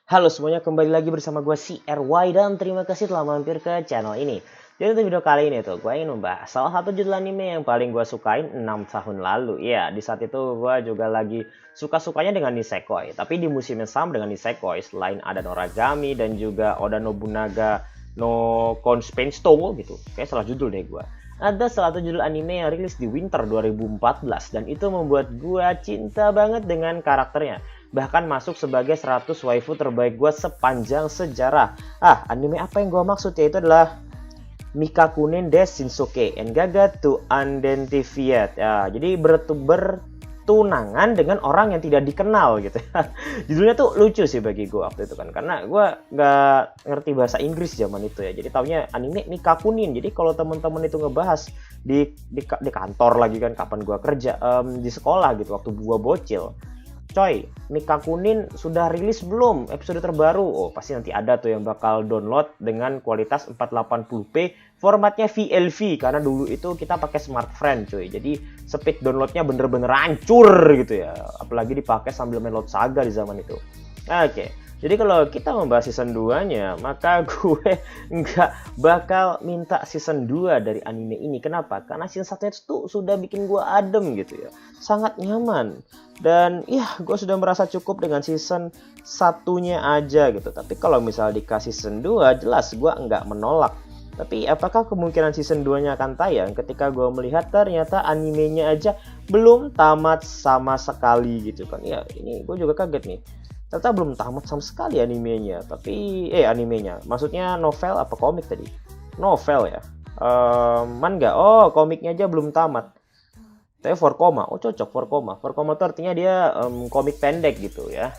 Halo semuanya, kembali lagi bersama gue si RY dan terima kasih telah mampir ke channel ini. Jadi untuk video kali ini tuh gue ingin membahas salah satu judul anime yang paling gue sukain 6 tahun lalu. Ya, di saat itu gue juga lagi suka-sukanya dengan Nisekoi. Tapi di musim yang sama dengan Nisekoi, selain ada Noragami dan juga Oda Nobunaga no Conspensto gitu. Kayak salah judul deh gue. Ada salah satu judul anime yang rilis di winter 2014 dan itu membuat gue cinta banget dengan karakternya. Bahkan masuk sebagai 100 waifu terbaik gue sepanjang sejarah. Anime apa yang gue maksud yaitu adalah Mikakunen des Shinsoke Engaga to Unidentified. Ya, jadi bertunangan dengan orang yang tidak dikenal gitu. Judulnya tuh lucu sih bagi gue waktu itu kan, karena gue nggak ngerti bahasa Inggris zaman itu ya. Jadi taunya anime Mikakunin. Jadi kalau teman-teman itu ngebahas di kantor lagi kan, kapan gue kerja, di sekolah gitu waktu gue bocil. Coy, Mikakunin sudah rilis belum episode terbaru? Oh, pasti nanti ada tuh yang bakal download dengan kualitas 480p, formatnya VLV, karena dulu itu kita pakai smartfren cuy. Jadi speed downloadnya bener-bener hancur gitu ya. Apalagi dipakai sambil main Lord Saga di zaman itu. Oke. Jadi kalau kita membahas season 2-nya, maka gue nggak bakal minta season 2 dari anime ini. Kenapa? Karena season 1 itu sudah bikin gue adem gitu ya. Sangat nyaman. Dan ya gue sudah merasa cukup dengan season 1-nya aja gitu. Tapi kalau misal dikasih season 2, jelas gue nggak menolak. Tapi apakah kemungkinan season 2-nya akan tayang ketika gue melihat ternyata animenya aja belum tamat sama sekali gitu kan. Ya ini gue juga kaget nih. Ternyata belum tamat sama sekali animenya. Animenya. Maksudnya novel apa komik tadi? Novel ya. Manga. Oh, komiknya aja belum tamat. Tapi 4 koma. Oh, cocok 4 koma. 4 koma itu artinya dia komik pendek gitu ya.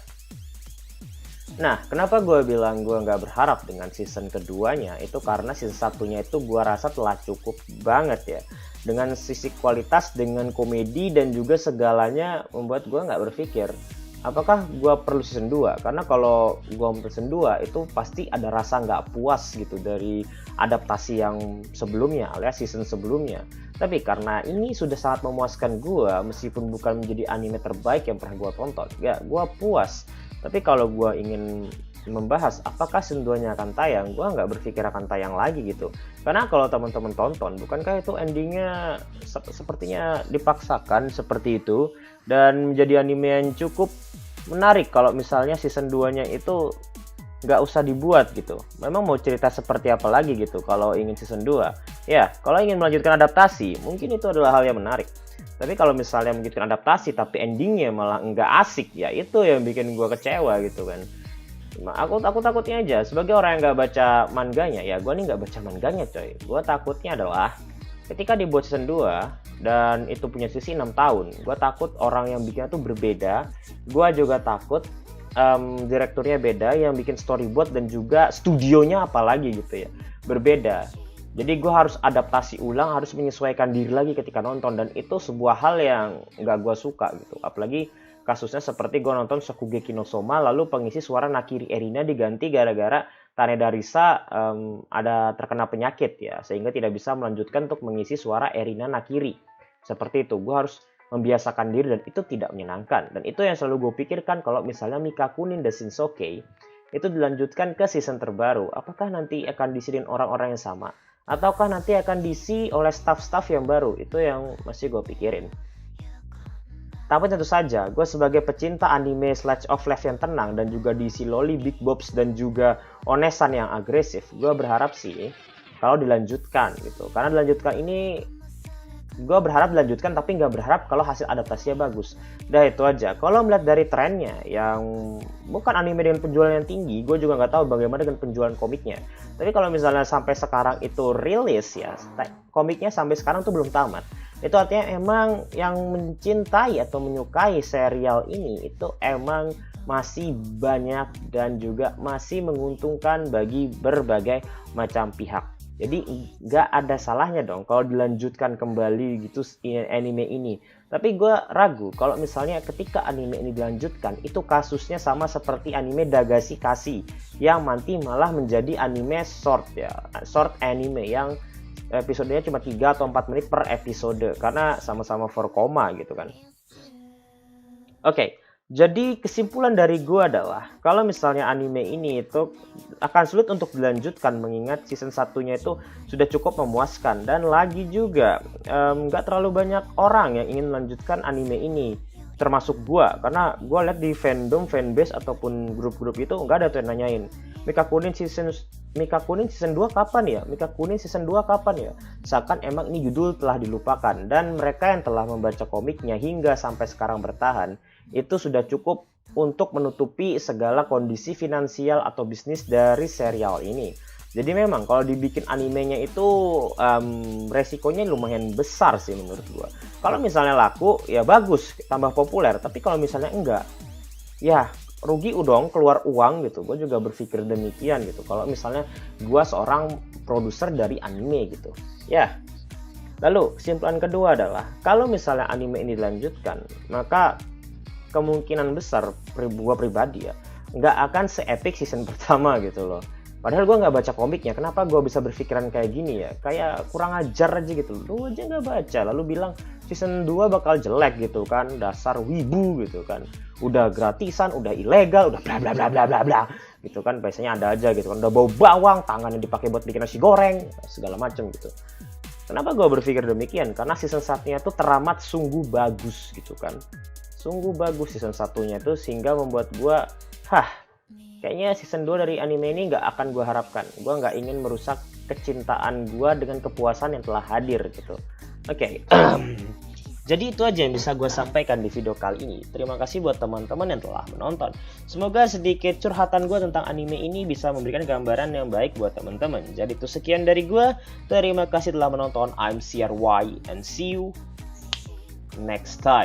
Nah, kenapa gue bilang gue nggak berharap dengan season keduanya? Itu karena season satunya itu gue rasa telah cukup banget ya. Dengan sisi kualitas, dengan komedi, dan juga segalanya membuat gue nggak berpikir apakah gue perlu season 2? Karena kalau gue mau season 2 itu pasti ada rasa nggak puas gitu dari adaptasi yang sebelumnya alias season sebelumnya. Tapi karena ini sudah sangat memuaskan gue, meskipun bukan menjadi anime terbaik yang pernah gue tonton, ya gue puas. Tapi kalau gue ingin membahas apakah season 2-nya akan tayang, gue nggak berpikir akan tayang lagi gitu. Karena kalau teman-teman tonton, bukankah itu endingnya sepertinya dipaksakan seperti itu, dan menjadi anime yang cukup menarik kalau misalnya season 2-nya itu nggak usah dibuat gitu. Memang mau cerita seperti apa lagi gitu kalau ingin season 2. Ya, kalau ingin melanjutkan adaptasi, mungkin itu adalah hal yang menarik. Tapi kalau misalnya melanjutkan adaptasi tapi endingnya malah nggak asik, ya itu yang bikin gue kecewa gitu kan. Aku takutnya aja, sebagai orang yang nggak baca manganya, ya gue nih nggak baca manganya coy. Gue takutnya adalah ketika dibuat season 2 dan itu punya sisi 6 tahun, gue takut orang yang bikinnya tuh berbeda. Gue juga takut direkturnya beda, yang bikin storyboard dan juga studionya apalagi gitu ya, berbeda. Jadi gue harus adaptasi ulang, harus menyesuaikan diri lagi ketika nonton, dan itu sebuah hal yang nggak gue suka gitu. Apalagi kasusnya seperti gue nonton Shokugeki no Soma, lalu pengisi suara Nakiri Erina diganti gara-gara Taneda Risa ada terkena penyakit ya, sehingga tidak bisa melanjutkan untuk mengisi suara Erina Nakiri. Seperti itu, gue harus membiasakan diri dan itu tidak menyenangkan. Dan itu yang selalu gue pikirkan kalau misalnya Mikakunin des Shinsoke itu dilanjutkan ke season terbaru. Apakah nanti akan diisiin orang-orang yang sama? Ataukah nanti akan diisi oleh staff-staff yang baru? Itu yang masih gue pikirin. Tapi tentu saja, gue sebagai pecinta anime slice of life yang tenang dan juga diisi loli, big bobs, dan juga onesan yang agresif, gue berharap sih kalau dilanjutkan gitu. Karena dilanjutkan ini, gue berharap dilanjutkan tapi nggak berharap kalau hasil adaptasinya bagus. Udah itu aja. Kalau melihat dari trennya yang bukan anime dengan penjualan yang tinggi, gue juga nggak tahu bagaimana dengan penjualan komiknya. Tapi kalau misalnya sampai sekarang itu rilis ya, komiknya sampai sekarang tuh belum tamat. Itu artinya emang yang mencintai atau menyukai serial ini itu emang masih banyak dan juga masih menguntungkan bagi berbagai macam pihak. Jadi nggak ada salahnya dong kalau dilanjutkan kembali gitu anime ini. Tapi gue ragu kalau misalnya ketika anime ini dilanjutkan, itu kasusnya sama seperti anime Dagashi Kashi yang nanti malah menjadi anime short ya, short anime yang episodenya cuma 3 atau 4 menit per episode karena sama-sama 4 koma gitu kan. Oke, Jadi kesimpulan dari gua adalah kalau misalnya anime ini itu akan sulit untuk dilanjutkan mengingat season satunya itu sudah cukup memuaskan, dan lagi juga nggak terlalu banyak orang yang ingin melanjutkan anime ini, termasuk gua, karena gua lihat di fandom, fanbase ataupun grup-grup itu nggak ada tuh yang nanyain Mika Kunin season 2 kapan ya? Mika Kunin season 2 kapan ya? Seakan emang ini judul telah dilupakan, dan mereka yang telah membaca komiknya hingga sampai sekarang bertahan itu sudah cukup untuk menutupi segala kondisi finansial atau bisnis dari serial ini. Jadi memang kalau dibikin animenya itu resikonya lumayan besar sih menurut gua. Kalau misalnya laku ya bagus, tambah populer. Tapi kalau misalnya enggak, ya rugi dong, keluar uang gitu. Gue juga berpikir demikian gitu. Kalau misalnya gua seorang produser dari anime gitu. Ya. Lalu kesimpulan kedua adalah kalau misalnya anime ini dilanjutkan, maka kemungkinan besar gua pribadi ya nggak akan se-epic season pertama gitu loh. Padahal gua nggak baca komiknya, kenapa gua bisa berpikiran kayak gini ya? Kayak kurang ajar aja gitu. Lu aja nggak baca lalu bilang season 2 bakal jelek gitu kan, dasar wibu gitu kan. Udah gratisan, udah ilegal, udah bla bla bla bla bla bla gitu kan, biasanya ada aja gitu kan, udah bau bawang, tangannya dipakai buat bikin nasi goreng, segala macam gitu. Kenapa gue berpikir demikian? Karena season 1-nya itu teramat sungguh bagus gitu kan. Sungguh bagus season 1-nya itu sehingga membuat gue, kayaknya season 2 dari anime ini nggak akan gue harapkan. Gue nggak ingin merusak kecintaan gue dengan kepuasan yang telah hadir gitu. Oke. Jadi itu aja yang bisa gue sampaikan di video kali ini. Terima kasih buat teman-teman yang telah menonton. Semoga sedikit curhatan gue tentang anime ini bisa memberikan gambaran yang baik buat teman-teman. Jadi itu sekian dari gue. Terima kasih telah menonton. I'm CRY and see you next time.